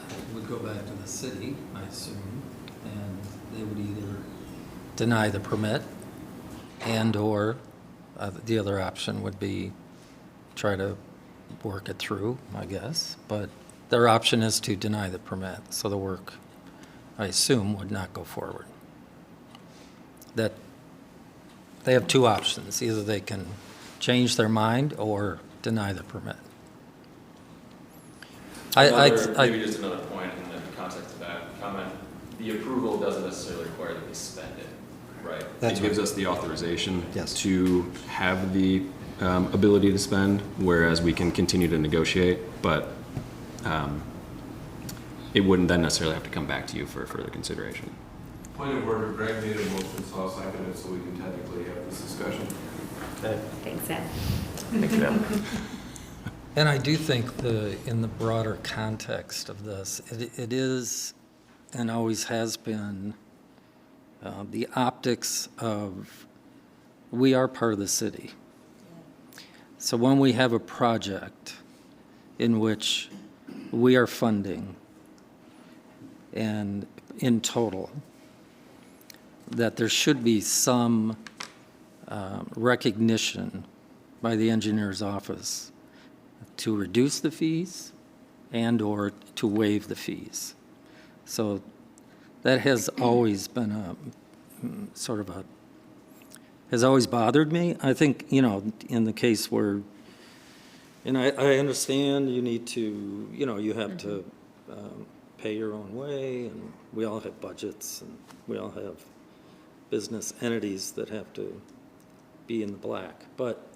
it would go back to the city, I assume, and they would either deny the permit and/or the other option would be try to work it through, I guess. But their option is to deny the permit, so the work, I assume, would not go forward. That they have two options. Either they can change their mind or deny the permit. Maybe just another point in the context of that comment. The approval doesn't necessarily require that we spend it, right? That's it gives right. us the authorization Yes. to have the ability to spend, whereas we can continue to negotiate, but it wouldn't then necessarily have to come back to you for further consideration. Point of order, Greg made a motion, so I'll second it so we can technically have this discussion. Thanks, Ed. Thank you, Em. And I do think in the broader context of this, it is and always has been the optics of we are part of the city. So when we have a project in which we are funding and in total, that there should be some recognition by the engineer's office to reduce the fees and/or to waive the fees. So that has always been has always bothered me. I think, in the case where, and I understand you need to, you have to pay your own way, and we all have budgets, and we all have business entities that have to be in the black. But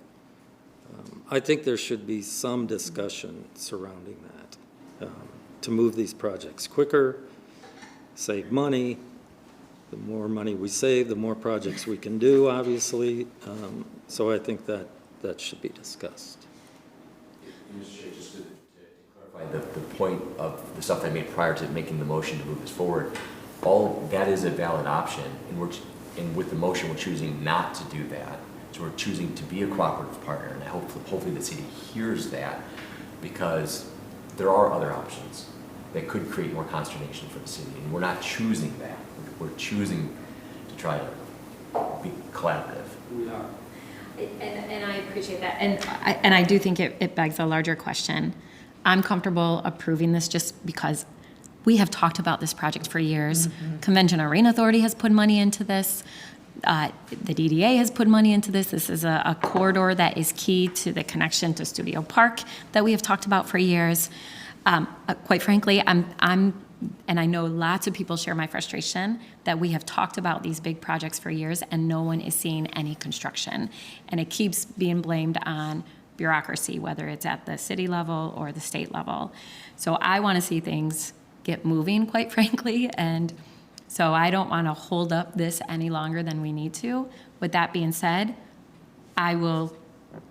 I think there should be some discussion surrounding that to move these projects quicker, save money. The more money we save, the more projects we can do, obviously. So I think that should be discussed. Mr. Chair, just to clarify the point of the stuff I made prior to making the motion to move this forward, all that is a valid option, and with the motion, we're choosing not to do that. So we're choosing to be a cooperative partner, and hopefully the city hears that, because there are other options that could create more consternation for the city, and we're not choosing that. We're choosing to try to be collaborative. We are. And I appreciate that. And I do think it begs a larger question. I'm comfortable approving this just because we have talked about this project for years. Convention Arena Authority has put money into this. The DDA has put money into this. This is a corridor that is key to the connection to Studio Park that we have talked about for years. Quite frankly, and I know lots of people share my frustration that we have talked about these big projects for years and no one is seeing any construction. And it keeps being blamed on bureaucracy, whether it's at the city level or the state level. So I want to see things get moving, quite frankly. And so I don't want to hold up this any longer than we need to. With that being said, I will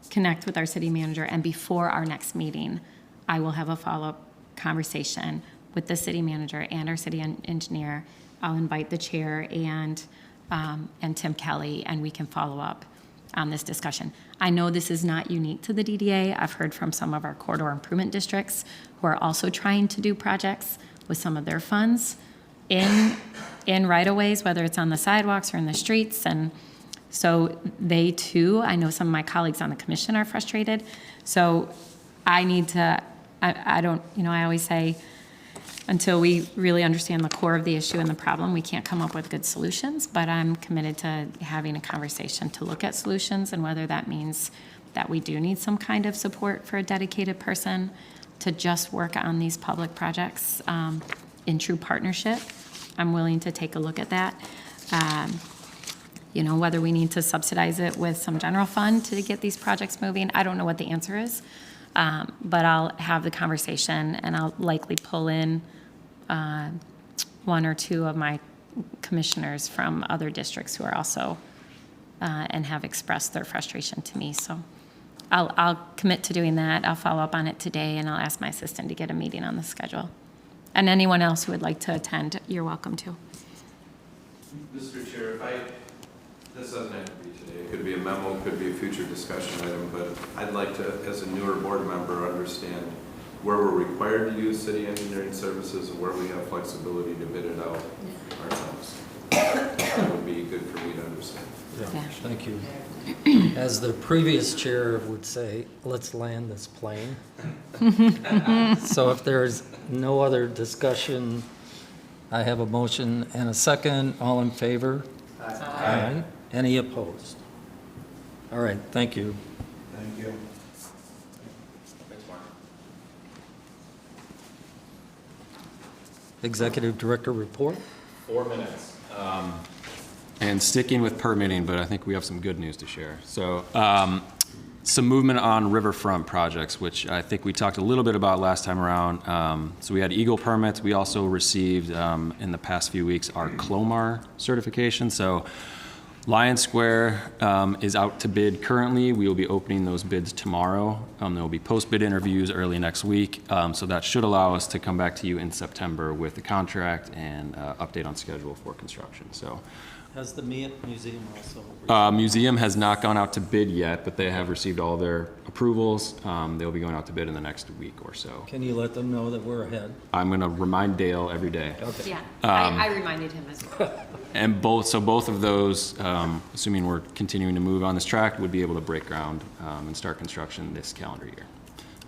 connect with our city manager, and before our next meeting, I will have a follow-up conversation with the city manager and our city engineer. I'll invite the chair and Tim Kelly, and we can follow up on this discussion. I know this is not unique to the DDA. I've heard from some of our corridor improvement districts who are also trying to do projects with some of their funds in right-of-ways, whether it's on the sidewalks or in the streets. And so they too, I know some of my colleagues on the commission are frustrated. So I need to, I don't, I always say, until we really understand the core of the issue and the problem, we can't come up with good solutions, but I'm committed to having a conversation to look at solutions, and whether that means that we do need some kind of support for a dedicated person to just work on these public projects in true partnership. I'm willing to take a look at that. Whether we need to subsidize it with some general fund to get these projects moving, I don't know what the answer is. But I'll have the conversation, and I'll likely pull in one or two of my commissioners from other districts who are also and have expressed their frustration to me. So I'll commit to doing that. I'll follow up on it today, and I'll ask my assistant to get a meeting on the schedule. And anyone else who would like to attend, you're welcome to. Mr. Chair, this doesn't have to be today. It could be a memo, it could be a future discussion item, but I'd like to, as a newer board member, understand where we're required to use city engineering services and where we have flexibility to bid it out ourselves. That would be good for me to understand. Yeah. Thank you. As the previous chair would say, let's land this plane. So if there's no other discussion, I have a motion and a second. All in favor? Aye. Any opposed? All right, thank you. Thank you. Thanks, Mark. Executive Director report. 4 minutes. And sticking with permitting, but I think we have some good news to share. So some movement on riverfront projects, which I think we talked a little bit about last time around. So we had Eagle permits. We also received in the past few weeks our CLOMAR certification. So Lion Square is out to bid currently. We will be opening those bids tomorrow. There will be post-bid interviews early next week. So that should allow us to come back to you in September with the contract and update on schedule for construction. So. Has the museum also? Museum has not gone out to bid yet, but they have received all their approvals. They'll be going out to bid in the next week or so. Can you let them know that we're ahead? I'm going to remind Dale every day. Okay. Yeah, I reminded him as well. And both of those, assuming we're continuing to move on this track, would be able to break ground and start construction this calendar year.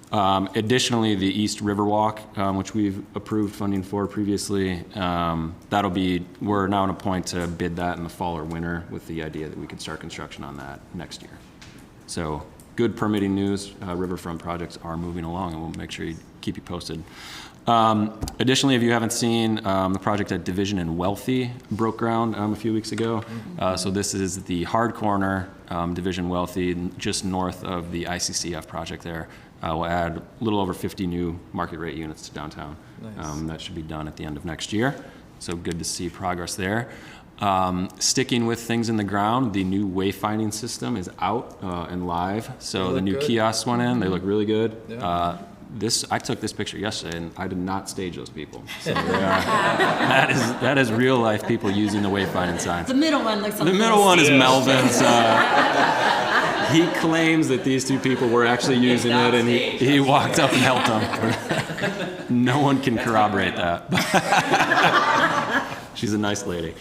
Additionally, the East Riverwalk, which we've approved funding for previously, we're now at a point to bid that in the fall or winter with the idea that we could start construction on that next year. So good permitting news. Riverfront projects are moving along, and we'll make sure keep you posted. Additionally, if you haven't seen, the project at Division and Wealthy broke ground a few weeks ago. So this is the hard corner, Division Wealthy, just north of the ICCF project there. We'll add a little over 50 new market rate units to downtown. That should be done at the end of next year. So good to see progress there. Sticking with things in the ground, the new wayfinding system is out and live. So the new kiosks went in. They look really good. I took this picture yesterday, and I did not stage those people. So that is real life people using the wayfinding signs. The middle one looks like the middle one is Melvin's. He claims that these two people were actually using it, and he walked up and helped them. No one can corroborate that. She's a nice lady.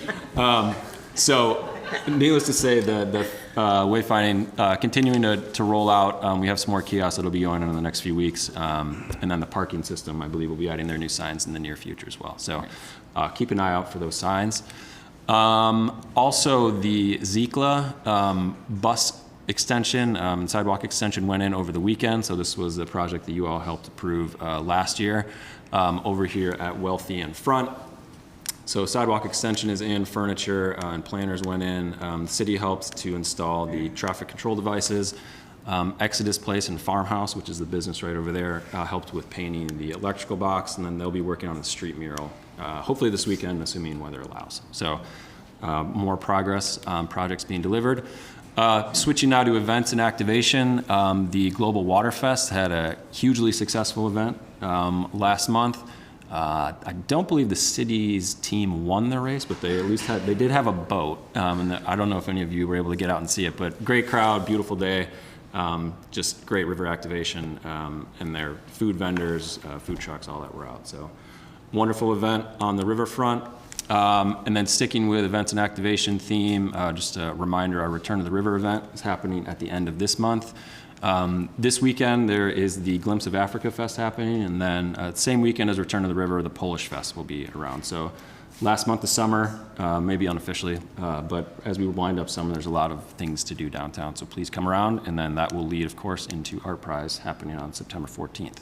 So, needless to say, the wayfinding continuing to roll out. We have some more kiosks that'll be going in the next few weeks, and then the parking system, I believe, will be adding their new signs in the near future as well. So, keep an eye out for those signs. Also, the ZECLA bus extension, sidewalk extension went in over the weekend. So this was the project that you all helped approve last year over here at Wealthy and Front. So sidewalk extension is in, furniture and planters went in. The city helped to install the traffic control devices. Exodus Place and Farmhouse, which is the business right over there, helped with painting the electrical box, and then they'll be working on the street mural, hopefully this weekend, assuming weather allows. So more progress on projects being delivered. Switching now to events and activation, the Global Water Fest had a hugely successful event last month. I don't believe the city's team won the race, but they at least did have a boat. And I don't know if any of you were able to get out and see it, but great crowd, beautiful day, just great river activation, and their food vendors, food trucks, all that were out. So wonderful event on the riverfront. And then sticking with events and activation theme, just a reminder, our Return to the River event is happening at the end of this month. This weekend, there is the Glimpse of Africa Fest happening, and then same weekend as Return to the River, the Polish Fest will be around. So last month of summer, maybe unofficially, but as we wind up summer, there's a lot of things to do downtown. So please come around, and then that will lead, of course, into Art Prize happening on September 14th.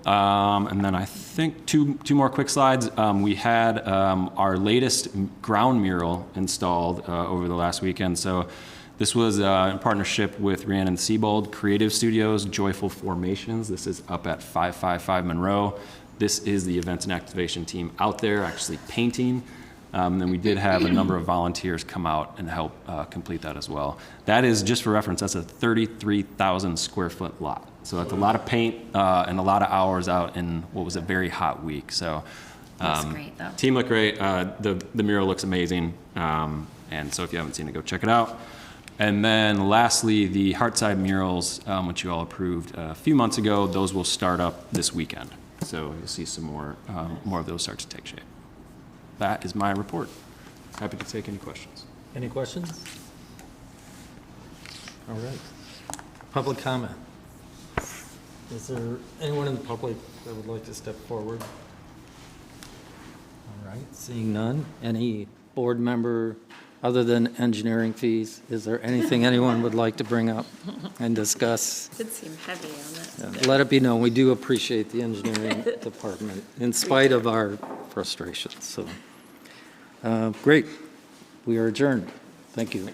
And then I think two more quick slides. We had our latest ground mural installed over the last weekend. So this was in partnership with Rhiannon Siebold Creative Studios, Joyful Formations. This is up at 555 Monroe. This is the events and activation team out there actually painting. And then we did have a number of volunteers come out and help complete that as well. That is, just for reference, that's a 33,000 square foot lot. So that's a lot of paint and a lot of hours out in what was a very hot week. So Looks great, though. team looked great. The mural looks amazing. And so if you haven't seen it, go check it out. And then lastly, the Heartside murals, which you all approved a few months ago, those will start up this weekend. So you'll see some more of those start to take shape. That is my report. Happy to take any questions. Any questions? All right. Public comment. Is there anyone in the public that would like to step forward? All right, seeing none. Any board member, other than engineering fees, is there anything anyone would like to bring up and discuss? Did seem heavy on that. Let it be known, we do appreciate the engineering department in spite of our frustrations. So, great. We are adjourned. Thank you.